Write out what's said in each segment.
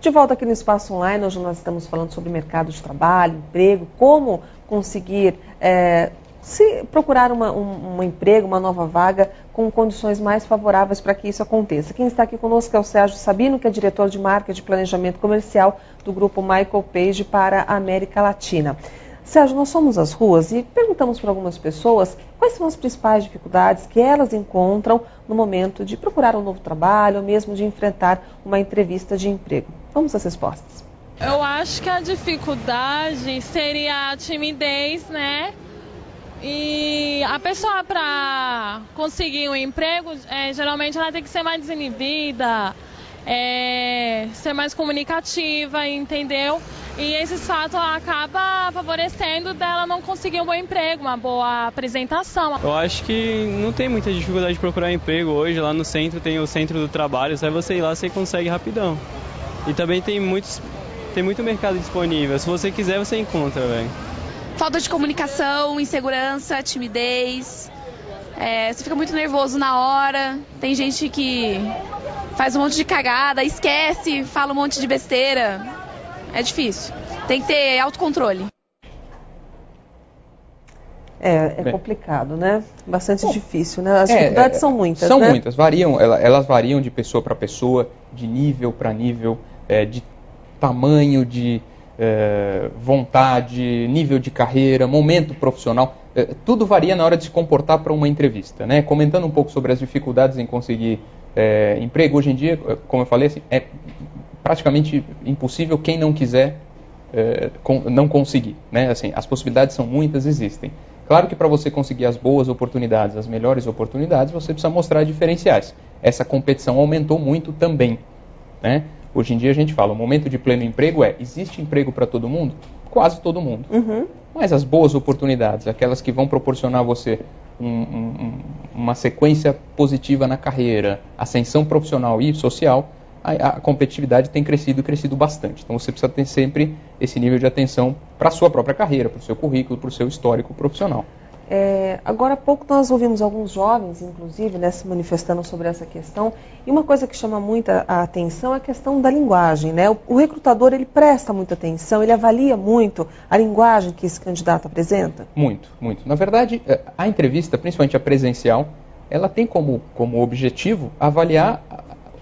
De volta aqui no Espaço Online, hoje nós estamos falando sobre mercado de trabalho, emprego, como conseguir procurar um emprego, uma nova vaga com condições mais favoráveis para que isso aconteça. Quem está aqui conosco é o Sérgio Sabino, que é diretor de marketing e planejamento comercial do grupo Michael Page para a América Latina. Sérgio, nós fomos às ruas e perguntamos para algumas pessoas quais são as principais dificuldades que elas encontram no momento de procurar um novo trabalho ou mesmo de enfrentar uma entrevista de emprego. Vamos às respostas. Eu acho que a dificuldade seria a timidez, né? E a pessoa, para conseguir um emprego, geralmente ela tem que ser mais desinibida, ser mais comunicativa, entendeu? E esse fato acaba favorecendo dela não conseguir um bom emprego, uma boa apresentação. Eu acho que não tem muita dificuldade de procurar emprego hoje. Lá no centro tem o centro do trabalho, só você ir lá você consegue rapidão. E também tem muito mercado disponível. Se você quiser, você encontra, velho. Falta de comunicação, insegurança, timidez. Você fica muito nervoso na hora. Tem gente que faz um monte de cagada, esquece, fala um monte de besteira. É difícil. Tem que ter autocontrole. É complicado, né? Bastante difícil, né? As dificuldades são muitas, São né? muitas, elas variam de pessoa para pessoa, de nível para nível, de tamanho, de vontade, nível de carreira, momento profissional. Tudo varia na hora de se comportar para uma entrevista, né? Comentando um pouco sobre as dificuldades em conseguir emprego, hoje em dia, como eu falei, assim, é praticamente impossível quem não quiser não conseguir, né? Assim, as possibilidades são muitas, existem. Claro que para você conseguir as boas oportunidades, as melhores oportunidades, você precisa mostrar diferenciais. Essa competição aumentou muito também, né? Hoje em dia a gente fala, o momento de pleno emprego existe emprego para todo mundo? Quase todo mundo. Uhum. Mas as boas oportunidades, aquelas que vão proporcionar a você uma sequência positiva na carreira, ascensão profissional e social, a competitividade tem crescido bastante. Então você precisa ter sempre esse nível de atenção para a sua própria carreira, para o seu currículo, para o seu histórico profissional. Agora há pouco nós ouvimos alguns jovens, inclusive, né, se manifestando sobre essa questão. E uma coisa que chama muita a atenção é a questão da linguagem, né? O recrutador, ele presta muita atenção, ele avalia muito a linguagem que esse candidato apresenta? Muito, muito. Na verdade, a entrevista, principalmente a presencial, ela tem como objetivo avaliar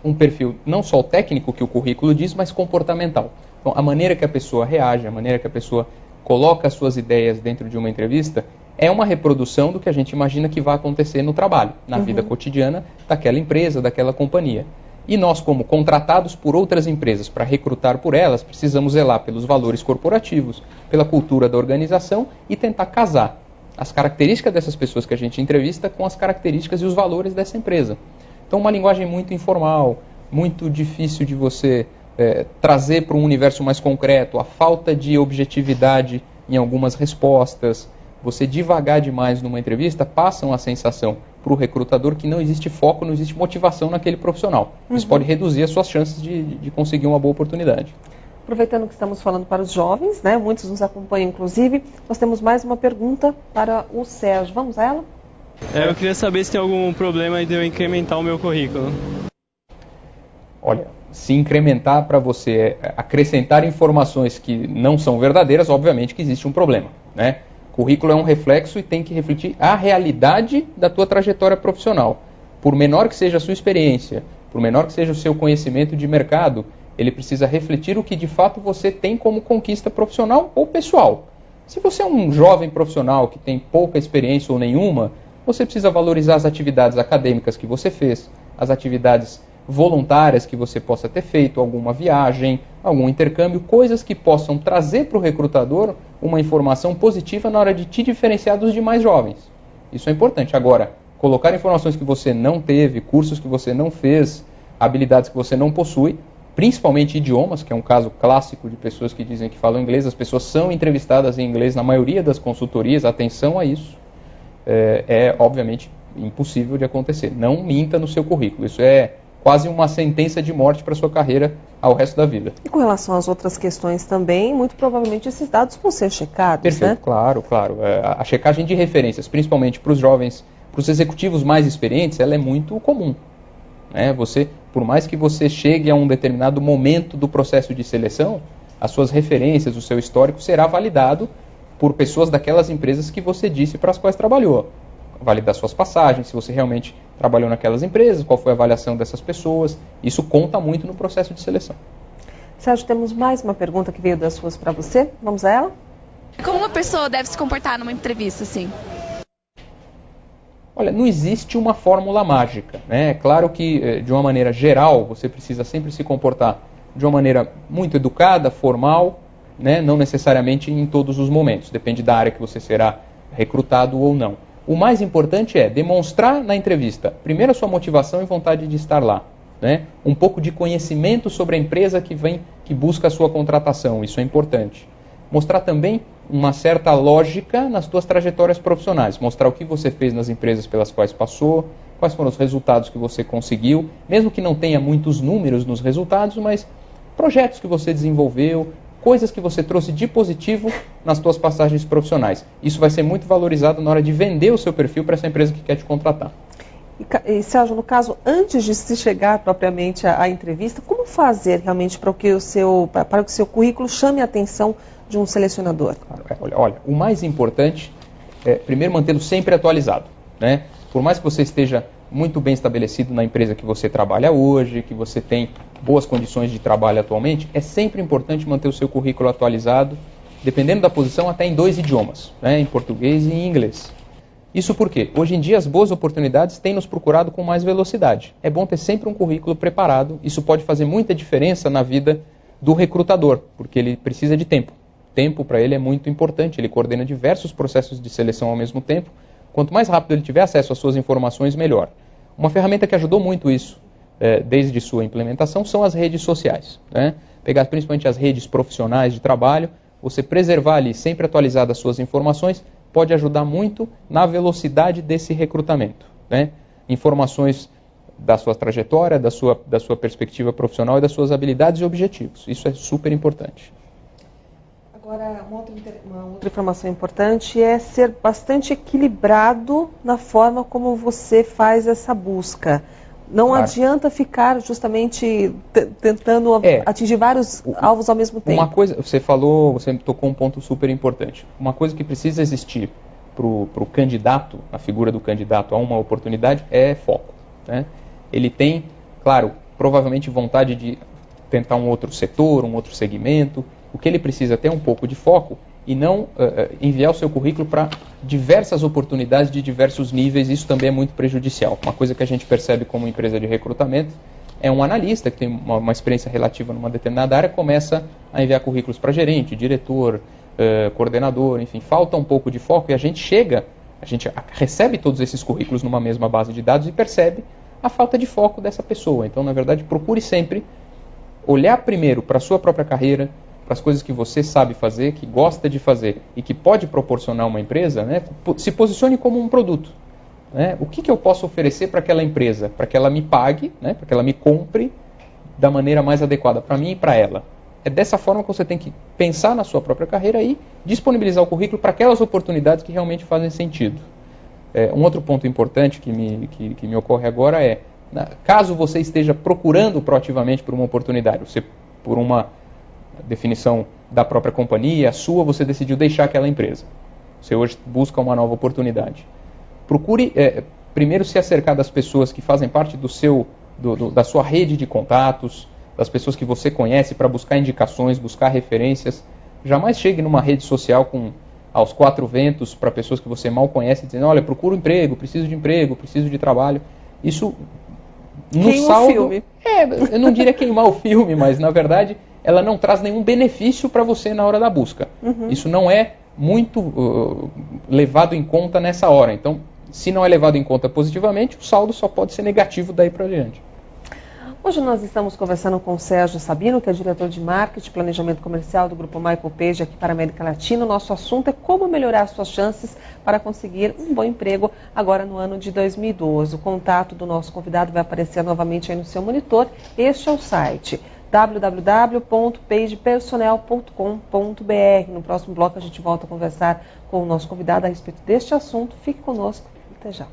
um perfil não só técnico que o currículo diz, mas comportamental. Então, a maneira que a pessoa reage, a maneira que a pessoa coloca as suas ideias dentro de uma entrevista é uma reprodução do que a gente imagina que vai acontecer no trabalho, na vida cotidiana daquela empresa, daquela companhia. E nós, como contratados por outras empresas para recrutar por elas, precisamos zelar pelos valores corporativos, pela cultura da organização e tentar casar as características dessas pessoas que a gente entrevista com as características e os valores dessa empresa. Então, uma linguagem muito informal, muito difícil de você trazer para um universo mais concreto, a falta de objetividade em algumas respostas, você divagar demais numa entrevista, passam a sensação para o recrutador que não existe foco, não existe motivação naquele profissional. Isso pode reduzir as suas chances de conseguir uma boa oportunidade. Aproveitando que estamos falando para os jovens, né, muitos nos acompanham inclusive, nós temos mais uma pergunta para o Sérgio. Vamos a ela? Eu queria saber se tem algum problema de eu incrementar o meu currículo. Olha, se incrementar para você acrescentar informações que não são verdadeiras, obviamente que existe um problema, né? Currículo é um reflexo e tem que refletir a realidade da tua trajetória profissional. Por menor que seja a sua experiência, por menor que seja o seu conhecimento de mercado, ele precisa refletir o que de fato você tem como conquista profissional ou pessoal. Se você é um jovem profissional que tem pouca experiência ou nenhuma, você precisa valorizar as atividades acadêmicas que você fez, as atividades voluntárias que você possa ter feito, alguma viagem, algum intercâmbio, coisas que possam trazer para o recrutador uma informação positiva na hora de te diferenciar dos demais jovens. Isso é importante. Agora, colocar informações que você não teve, cursos que você não fez, habilidades que você não possui, principalmente idiomas, que é um caso clássico de pessoas que dizem que falam inglês, as pessoas são entrevistadas em inglês na maioria das consultorias, atenção a isso, obviamente impossível de acontecer. Não minta no seu currículo, isso é quase uma sentença de morte para a sua carreira ao resto da vida. E com relação às outras questões também, muito provavelmente esses dados vão ser checados, perfeito, né? Claro, claro. A checagem de referências, principalmente para os jovens, para os executivos mais experientes, ela é muito comum, né? Você Por mais que você chegue a um determinado momento do processo de seleção, as suas referências, o seu histórico será validado por pessoas daquelas empresas que você disse para as quais trabalhou. Validar suas passagens, se você realmente trabalhou naquelas empresas, qual foi a avaliação dessas pessoas. Isso conta muito no processo de seleção. Sérgio, temos mais uma pergunta que veio das suas para você. Vamos a ela? Como uma pessoa deve se comportar numa entrevista, assim? Olha, não existe uma fórmula mágica, né? É claro que, de uma maneira geral, você precisa sempre se comportar de uma maneira muito educada, formal, né? Não necessariamente em todos os momentos. Depende da área que você será recrutado ou não. O mais importante é demonstrar na entrevista, primeiro, a sua motivação e vontade de estar lá, né? Um pouco de conhecimento sobre a empresa que busca a sua contratação, isso é importante. Mostrar também uma certa lógica nas suas trajetórias profissionais, mostrar o que você fez nas empresas pelas quais passou, quais foram os resultados que você conseguiu, mesmo que não tenha muitos números nos resultados, mas projetos que você desenvolveu, coisas que você trouxe de positivo nas suas passagens profissionais. Isso vai ser muito valorizado na hora de vender o seu perfil para essa empresa que quer te contratar. E Sérgio, no caso, antes de se chegar propriamente à entrevista, como fazer realmente para que o seu currículo chame a atenção de um selecionador? Olha, o mais importante é, primeiro, mantê-lo sempre atualizado, né? Por mais que você esteja muito bem estabelecido na empresa que você trabalha hoje, que você tem boas condições de trabalho atualmente, é sempre importante manter o seu currículo atualizado, dependendo da posição, até em 2 idiomas, né? Em português e em inglês. Isso porque, hoje em dia, as boas oportunidades têm nos procurado com mais velocidade. É bom ter sempre um currículo preparado, isso pode fazer muita diferença na vida do recrutador, porque ele precisa de tempo. Tempo para ele é muito importante, ele coordena diversos processos de seleção ao mesmo tempo. Quanto mais rápido ele tiver acesso às suas informações, melhor. Uma ferramenta que ajudou muito isso, desde sua implementação, são as redes sociais, né? Pegar principalmente as redes profissionais de trabalho, você preservar ali, sempre atualizar as suas informações, pode ajudar muito na velocidade desse recrutamento, né? Informações da sua trajetória, da sua perspectiva profissional e das suas habilidades e objetivos. Isso é super importante. Agora, uma outra informação importante é ser bastante equilibrado na forma como você faz essa busca. Não adianta ficar justamente tentando atingir vários alvos ao mesmo tempo. Uma coisa, você tocou um ponto super importante. Uma coisa que precisa existir para o candidato, a figura do candidato a uma oportunidade, é foco, né? Ele tem, claro, provavelmente vontade de tentar um outro setor, um outro segmento. O que ele precisa é ter um pouco de foco e não enviar o seu currículo para diversas oportunidades de diversos níveis. Isso também é muito prejudicial. Uma coisa que a gente percebe como empresa de recrutamento é um analista que tem uma experiência relativa numa determinada área, começa a enviar currículos para gerente, diretor, coordenador, enfim, falta um pouco de foco e a gente recebe todos esses currículos numa mesma base de dados e percebe a falta de foco dessa pessoa. Então, na verdade, procure sempre olhar primeiro para a sua própria carreira, para as coisas que você sabe fazer, que gosta de fazer e que pode proporcionar uma empresa, né? Se posicione como um produto, né? O que eu posso oferecer para aquela empresa? Para que ela me pague, né? Para que ela me compre da maneira mais adequada para mim e para ela. É dessa forma que você tem que pensar na sua própria carreira e disponibilizar o currículo para aquelas oportunidades que realmente fazem sentido. Um outro ponto importante que me ocorre agora é, caso você esteja procurando proativamente por uma oportunidade, você, por uma definição da própria companhia, a sua, você decidiu deixar aquela empresa. Você hoje busca uma nova oportunidade. Procure primeiro se acercar das pessoas que fazem parte da sua rede de contatos, das pessoas que você conhece para buscar indicações, buscar referências. Jamais chegue numa rede social aos 4 ventos para pessoas que você mal conhece, dizendo, olha, procuro emprego, preciso de trabalho. Isso, no saldo... filme. Eu não diria queimar o filme, mas, na verdade, ela não traz nenhum benefício para você na hora da busca. Uhum. Isso não é muito levado em conta nessa hora. Então, se não é levado em conta positivamente, o saldo só pode ser negativo daí para diante. Hoje nós estamos conversando com o Sérgio Sabino, que é diretor de marketing e planejamento comercial do Grupo Michael Page aqui para a América Latina. O nosso assunto é como melhorar suas chances para conseguir um bom emprego agora no ano de 2012. O contato do nosso convidado vai aparecer novamente aí no seu monitor. Este é o site www.pagepersonel.com.br. No próximo bloco a gente volta a conversar com o nosso convidado a respeito deste assunto. Fique conosco. Até já.